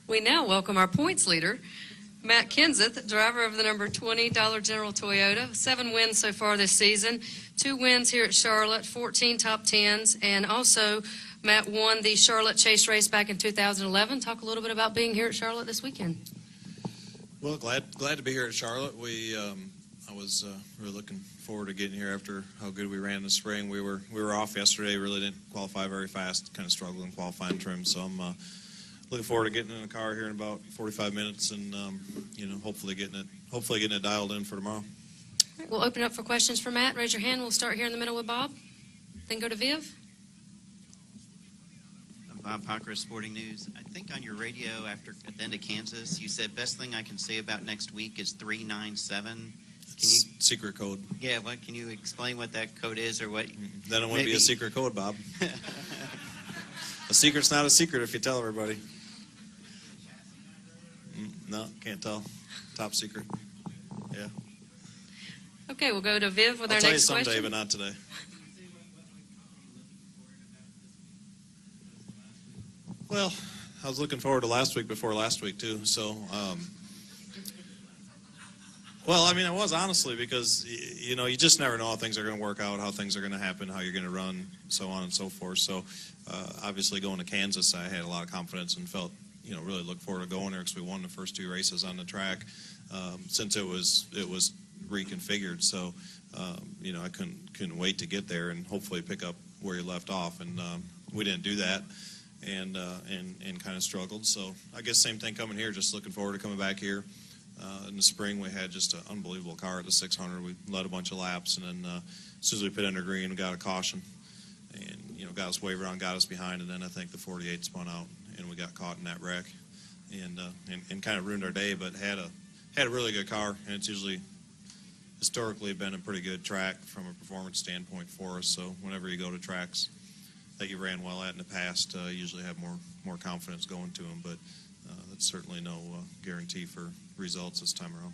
We now welcome our points leader, Matt Kenseth, driver of the number 20 Dollar General Toyota. 7 wins so far this season, 2 wins here at Charlotte, 14 top 10s, and also Matt won the Charlotte Chase race back in 2011. Talk a little bit about being here at Charlotte this weekend. Well, glad to be here at Charlotte. I was really looking forward to getting here after how good we ran in the spring. We were off yesterday, really didn't qualify very fast, kind of struggled in qualifying trim, so I'm looking forward to getting in the car here in about 45 minutes and hopefully getting it dialed in for tomorrow. All right, we'll open it up for questions for Matt. Raise your hand. We'll start here in the middle with Bob, then go to Viv. I'm Bob Pocker, Sporting News. I think on your radio at the end of Kansas, you said best thing I can say about next week is 397. Secret code. Yeah, can you explain what that code is or what? Then it wouldn't be a secret code, Bob. A secret's not a secret if you tell everybody. No, can't tell. Top secret. Yeah. Okay, we'll go to Viv with our next question. I'll tell you someday, but not today. Well, I was looking forward to last week before last week, too. So, well, I mean, I was honestly because, you just never know how things are going to work out, how things are going to happen, how you're going to run, so on and so forth. So, obviously going to Kansas, I had a lot of confidence and felt, really look forward to going there because we won the first 2 races on the track since it was reconfigured. So, I couldn't wait to get there and hopefully pick up where you left off. And we didn't do that and kind of struggled. So, I guess same thing coming here, just looking forward to coming back here. In the spring, we had just an unbelievable car at the 600. We led a bunch of laps, and then as soon as we put under green, we got a caution, and got us way around, got us behind, and then I think the 48 spun out, and we got caught in that wreck, and kind of ruined our day. But had a really good car, and it's usually historically been a pretty good track from a performance standpoint for us. So whenever you go to tracks that you ran well at in the past, you usually have more confidence going to them, but. That's certainly no guarantee for results this time around.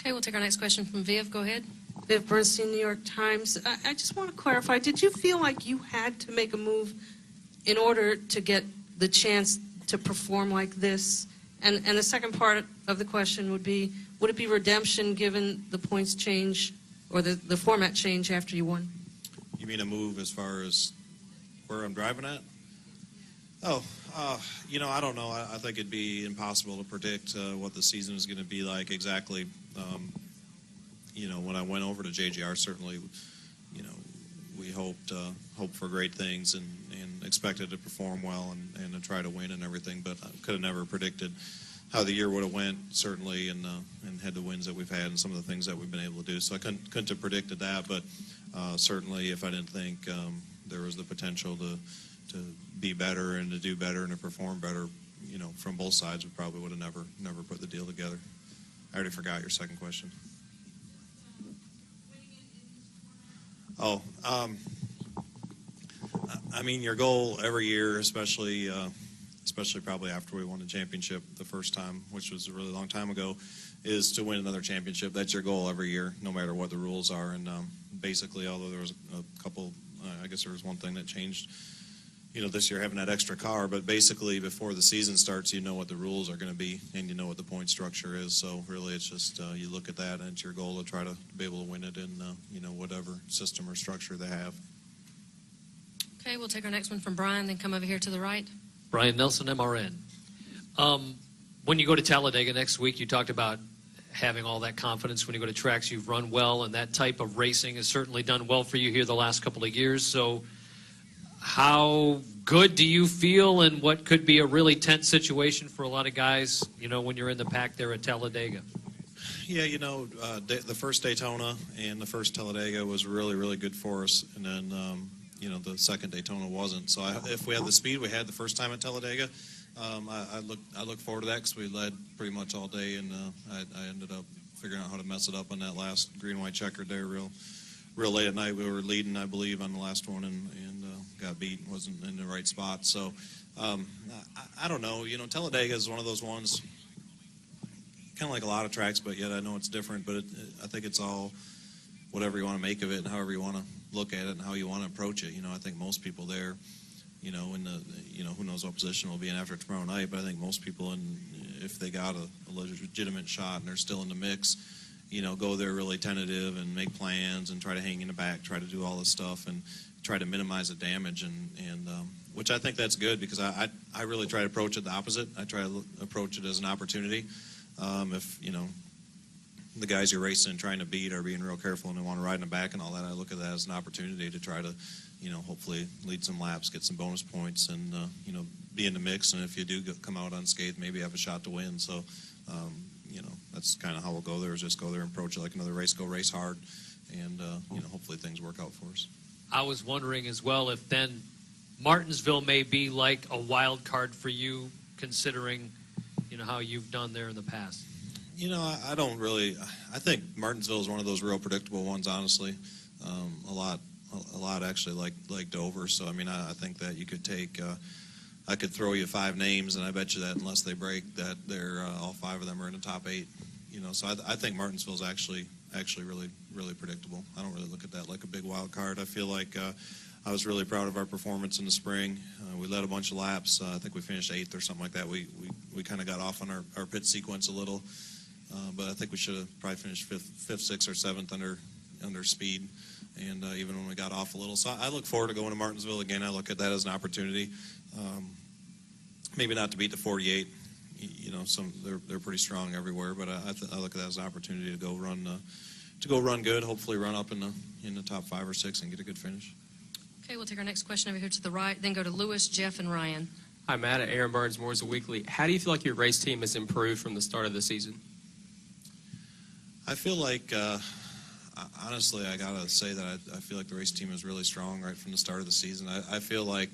Okay, we'll take our next question from Viv. Go ahead. Viv Bernstein, New York Times. I just want to clarify, did you feel like you had to make a move in order to get the chance to perform like this? And the second part of the question would be, would it be redemption given the points change or the format change after you won? You mean a move as far as where I'm driving at? Oh, I don't know. I think it'd be impossible to predict what the season is going to be like exactly. When I went over to JGR, certainly, we hoped for great things and expected to perform well and to try to win and everything. But I could have never predicted how the year would have went, certainly, and had the wins that we've had and some of the things that we've been able to do. So I couldn't have predicted that. But certainly, if I didn't think there was the potential to be better and to do better and to perform better, from both sides, we probably would have never put the deal together. I already forgot your second question. Oh, I mean, your goal every year, especially probably after we won the championship the first time, which was a really long time ago, is to win another championship. That's your goal every year, no matter what the rules are. And basically, although there was a couple, I guess there was one thing that changed, this year having that extra car, but basically before the season starts, you know what the rules are going to be and you know what the point structure is. So really it's just you look at that and it's your goal to try to be able to win it in, whatever system or structure they have. Okay, we'll take our next one from Brian, then come over here to the right. Brian Nelson, MRN. When you go to Talladega next week, you talked about having all that confidence when you go to tracks. You've run well, and that type of racing has certainly done well for you here the last couple of years. So how good do you feel in what could be a really tense situation for a lot of guys, when you're in the pack there at Talladega? Yeah, the first Daytona and the first Talladega was really, really good for us. And then, the second Daytona wasn't. So if we had the speed we had the first time at Talladega, I look forward to that because we led pretty much all day. And I ended up figuring out how to mess it up on that last green-white checkered there real late at night. We were leading, I believe, on the last one and got beat, wasn't in the right spot. So I don't know. Talladega is one of those ones, kind of like a lot of tracks, but yet I know it's different. But I think it's all whatever you want to make of it and however you want to look at it and how you want to approach it. I think most people there, who knows what position we'll be in after tomorrow night. But I think most people, if they got a legitimate shot and they're still in the mix, go there really tentative and make plans and try to hang in the back, try to do all this stuff and try to minimize the damage, and which I think that's good, because I really try to approach it the opposite. I try to approach it as an opportunity. If the guys you're racing and trying to beat are being real careful and they want to ride in the back and all that, I look at that as an opportunity to try to hopefully lead some laps, get some bonus points, and be in the mix. And if you do come out unscathed, maybe have a shot to win. So that's kind of how we'll go there, is just go there and approach it like another race, go race hard, and hopefully things work out for us. I was wondering as well if then Martinsville may be like a wild card for you, considering how you've done there in the past. I don't really. I think Martinsville is one of those real predictable ones, honestly. A lot actually like Dover. So I mean, I think that you could take. I could throw you 5 names, and I bet you that unless they break, that they're all 5 of them are in the top 8. So I think Martinsville's actually really predictable. I don't really look at that like a big wild card. I feel like I was really proud of our performance in the spring. We led a bunch of laps. I think we finished 8th or something like that. We kind of got off on our pit sequence a little, but I think we should have probably finished 5th, 6th, or 7th under speed. And even when we got off a little. So I look forward to going to Martinsville again. I look at that as an opportunity. Maybe not to beat the 48. They're pretty strong everywhere, but I look at that as an opportunity to go run good. Hopefully run up in the top 5 or 6 and get a good finish. Okay, we'll take our next question over here to the right, then go to Lewis, Jeff, and Ryan. Hi, Matt. Aaron Burns, Moore's Weekly. How do you feel like your race team has improved from the start of the season? I feel like, honestly, I gotta say that I feel like the race team is really strong right from the start of the season. I feel like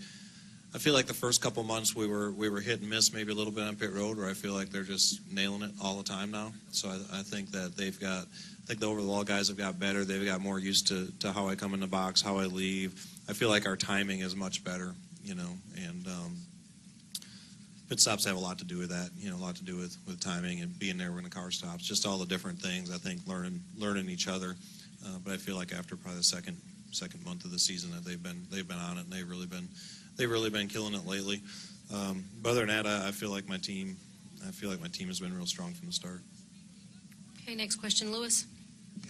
the first couple months we were hit and miss, maybe a little bit on pit road, where I feel like they're just nailing it all the time now. So I think that the over-the-wall guys have got better. They've got more used to how I come in the box, how I leave. I feel like our timing is much better, and pit stops have a lot to do with that, a lot to do with timing and being there when the car stops, just all the different things. I think learning each other. But I feel like after probably the second month of the season that they've been on it, and they've really been killing it lately. But other than that, I feel like my team has been real strong from the start. Okay, next question, Lewis.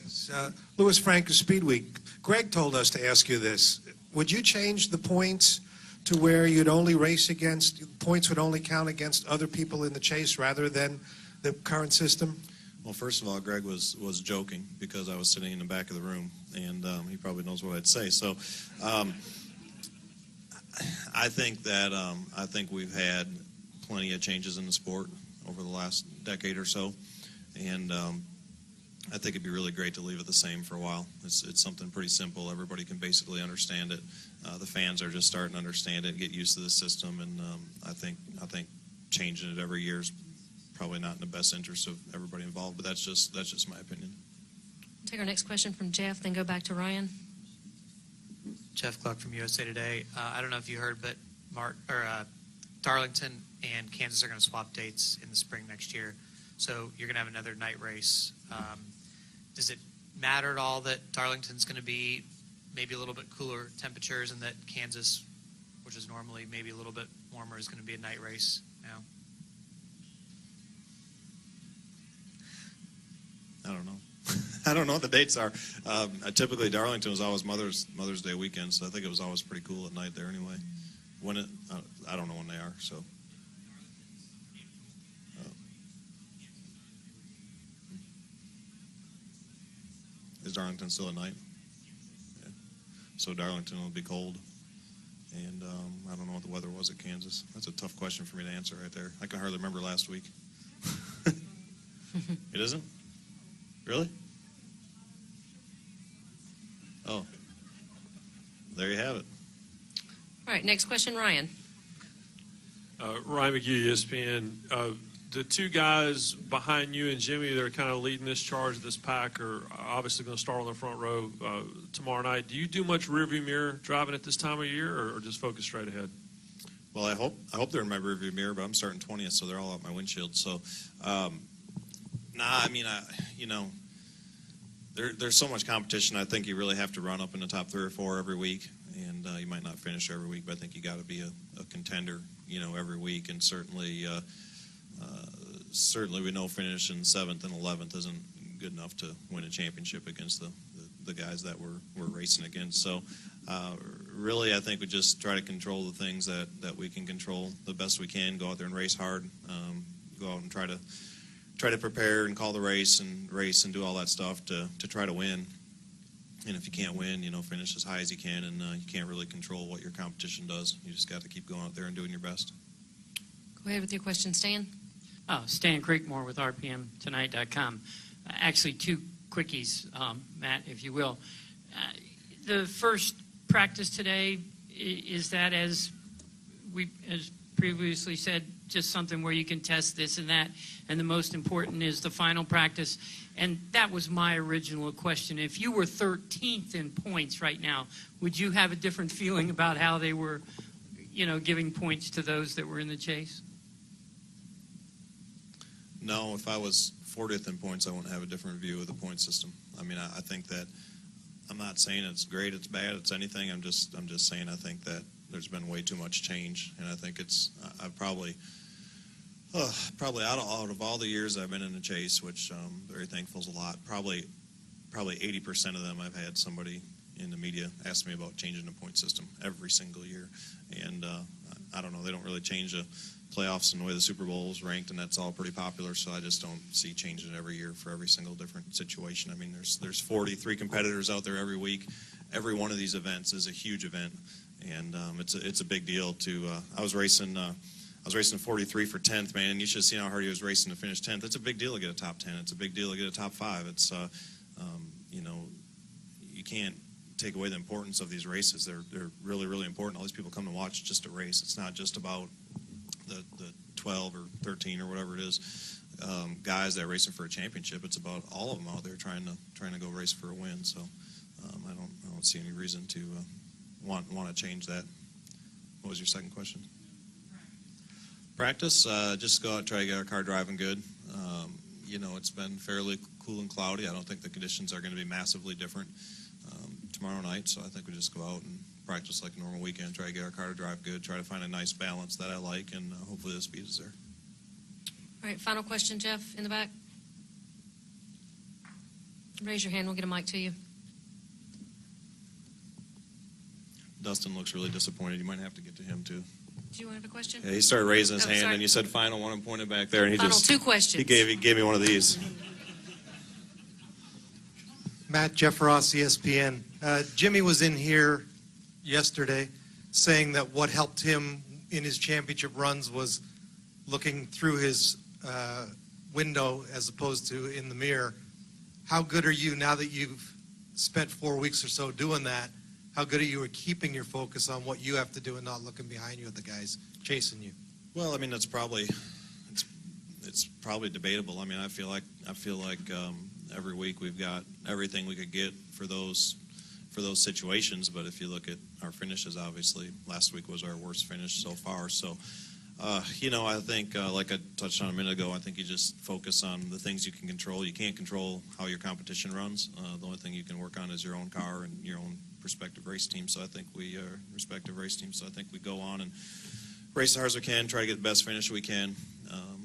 Yes, Louis Frank of Speed Week. Greg told us to ask you this. Would you change the points to where you'd only race against, points would only count against other people in the chase rather than the current system? Well, first of all, Greg was joking because I was sitting in the back of the room, and he probably knows what I'd say. So I think we've had plenty of changes in the sport over the last decade or so, and I think it'd be really great to leave it the same for a while. It's something pretty simple. Everybody can basically understand it. The fans are just starting to understand it, get used to the system, and I think changing it every year is probably not in the best interest of everybody involved. But that's just my opinion. Take our next question from Jeff, then go back to Ryan. Jeff Gluck from USA Today. I don't know if you heard, but Darlington and Kansas are going to swap dates in the spring next year. So you're going to have another night race. Does it matter at all that Darlington's going to be maybe a little bit cooler temperatures, and that Kansas, which is normally maybe a little bit warmer, is going to be a night race now? I don't know. I don't know what the dates are. Typically, Darlington was always Mother's Day weekend, so I think it was always pretty cool at night there anyway. I don't know when they are. So. Is Darlington still at night? Yeah. So Darlington will be cold, and I don't know what the weather was at Kansas. That's a tough question for me to answer right there. I can hardly remember last week. It isn't? Really? Oh, there you have it. All right, next question, Ryan. Ryan McGee, ESPN. The two guys behind you and Jimmy that are kind of leading this charge, this pack, are obviously going to start on the front row tomorrow night. Do you do much rearview mirror driving at this time of year, or just focus straight ahead? Well, I hope they're in my rearview mirror, but I'm starting 20th, so they're all out my windshield. So, I mean, there's so much competition. I think you really have to run up in the top 3 or 4 every week, and you might not finish every week, but I think you got to be a contender, every week, and certainly we know finishing 7th and 11th isn't good enough to win a championship against the guys that we're racing against. So really, I think we just try to control the things that we can control the best we can. Go out there and race hard. Go out and try to prepare and call the race and do all that stuff to try to win. And if you can't win, finish as high as you can, and you can't really control what your competition does. You just got to keep going out there and doing your best. Go ahead with your question, Stan. Stan Creekmore with RPMTonight.com. Actually, two quickies, Matt, if you will. The first practice today, is that, as previously said, just something where you can test this and that, and the most important is the final practice? And that was my original question. If you were 13th in points right now, would you have a different feeling about how they were, giving points to those that were in the chase? No, if I was 40th in points, I wouldn't have a different view of the point system. I mean, I think that, I'm not saying it's great, it's bad, it's anything. I'm just saying I think that there's been way too much change, and I think I've probably out of all the years I've been in the chase, which I'm very thankful is a lot, probably 80% of them I've had somebody in the media ask me about changing the point system every single year. And I don't know, they don't really change the playoffs and the way the Super Bowl is ranked, and that's all pretty popular, so I just don't see changing it every year for every single different situation. I mean, there's 43 competitors out there every week. Every one of these events is a huge event, and it's a big deal to I was racing 43 for 10th, man, and you should have seen how hard he was racing to finish 10th. It's a big deal to get a top 10. It's a big deal to get a top 5. It's you can't take away the importance of these races. They're really, really important. All these people come to watch just a race. It's not just about the 12 or 13 or whatever it is guys that are racing for a championship. It's about all of them out there trying to go race for a win. So I don't see any reason to want to change that. What was your second question? Practice. Just go out and try to get our car driving good. It's been fairly cool and cloudy. I don't think the conditions are going to be massively different tomorrow night, so I think we just go out and practice like a normal weekend, try to get our car to drive good, try to find a nice balance that I like, and hopefully the speed is there. All right, final question, Jeff, in the back. Raise your hand, we'll get a mic to you. Dustin looks really disappointed. You might have to get to him, too. Do you want to have a question? Yeah, he started raising his hand, sorry. and you said final one and pointed back there, and he Final just... two questions. He gave me one of these. Matt, Jeff Ross, ESPN. Jimmy was in here yesterday saying that what helped him in his championship runs was looking through his window as opposed to in the mirror. How good are you now that you've spent 4 weeks or so doing that? How good are you at keeping your focus on what you have to do and not looking behind you at the guys chasing you? Well, I mean, it's probably debatable. I mean, I feel like every week we've got everything we could get for those situations. But if you look at our finishes, obviously last week was our worst finish so far. So, I think like I touched on a minute ago, I think you just focus on the things you can control. You can't control how your competition runs. The only thing you can work on is your own car and your own respective race team. So I think we go on and race as hard as we can, try to get the best finish we can.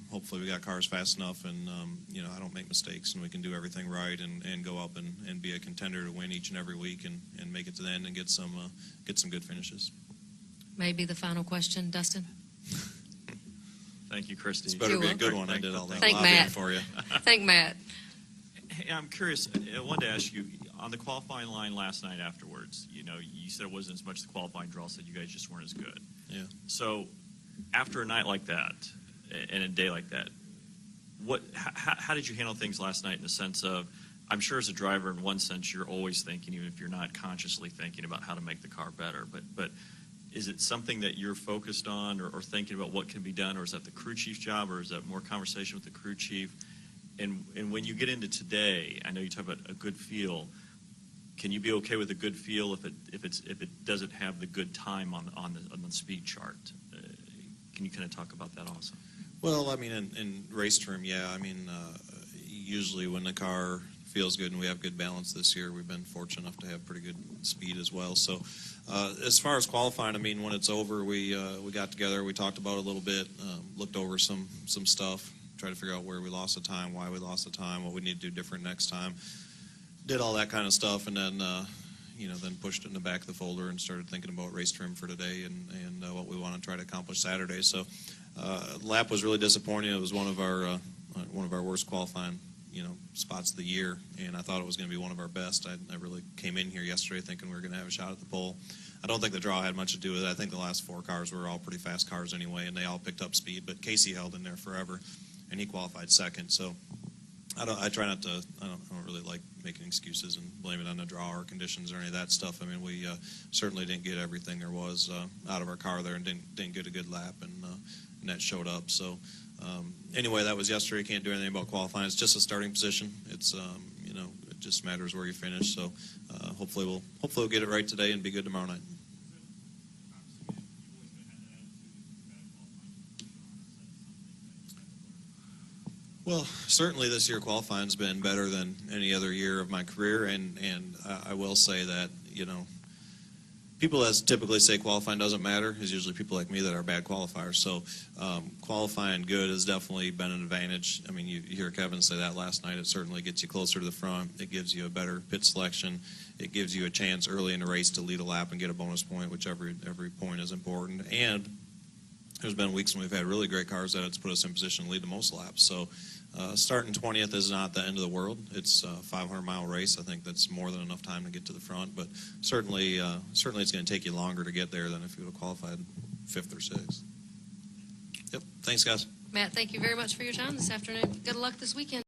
Hopefully we got cars fast enough, and I don't make mistakes, and we can do everything right and go up and be a contender to win each and every week and make it to the end and get some good finishes. Maybe the final question, Dustin. Thank you, Christy. It's better be a good one. I did all that Thank lobbying Matt. for you. Thank Matt. Hey, I'm curious. I wanted to ask you, on the qualifying line last night afterwards, you said it wasn't as much the qualifying draw, said you guys just weren't as good. Yeah. So after a night like that and a day like that, how did you handle things last night in the sense of, I'm sure as a driver, in one sense, you're always thinking, even if you're not consciously thinking about how to make the car better, but is it something that you're focused on or thinking about what can be done, or is that the crew chief's job, or is that more conversation with the crew chief? And when you get into today, I know you talk about a good feel. Can you be okay with a good feel if it doesn't have the good time on the speed chart? Can you kind of talk about that also? Well, I mean, in race term, yeah. I mean, usually when the car feels good, and we have good balance this year. We've been fortunate enough to have pretty good speed as well. So as far as qualifying, I mean, when it's over, we got together, we talked about it a little bit, looked over some stuff, tried to figure out where we lost the time, why we lost the time, what we need to do different next time. Did all that kind of stuff, and then then pushed it in the back of the folder and started thinking about race trim for today and what we want to try to accomplish Saturday. So lap was really disappointing. It was one of our worst qualifying spots of the year, and I thought it was going to be one of our best. I really came in here yesterday thinking we were going to have a shot at the pole. I don't think the draw had much to do with it. I think the last 4 cars were all pretty fast cars anyway, and they all picked up speed, but Casey held in there forever, and he qualified second. So I don't really like making excuses and blame it on the draw or conditions or any of that stuff. I mean, we certainly didn't get everything there was out of our car there, and didn't get a good lap, and that showed up. So anyway, that was yesterday. Can't do anything about qualifying. It's just a starting position. It's it just matters where you finish. So hopefully we'll get it right today and be good tomorrow night. Well, certainly this year qualifying's been better than any other year of my career, and I will say that people that typically say qualifying doesn't matter is usually people like me that are bad qualifiers. So qualifying good has definitely been an advantage. I mean, you hear Kevin say that last night. It certainly gets you closer to the front. It gives you a better pit selection. It gives you a chance early in the race to lead a lap and get a bonus point, which every point is important. And there's been weeks when we've had really great cars that it's put us in position to lead the most laps. So starting 20th is not the end of the world. It's a 500-mile race. I think that's more than enough time to get to the front. But certainly it's going to take you longer to get there than if you would have qualified 5th or 6th. Yep. Thanks, guys. Matt, thank you very much for your time this afternoon. Good luck this weekend.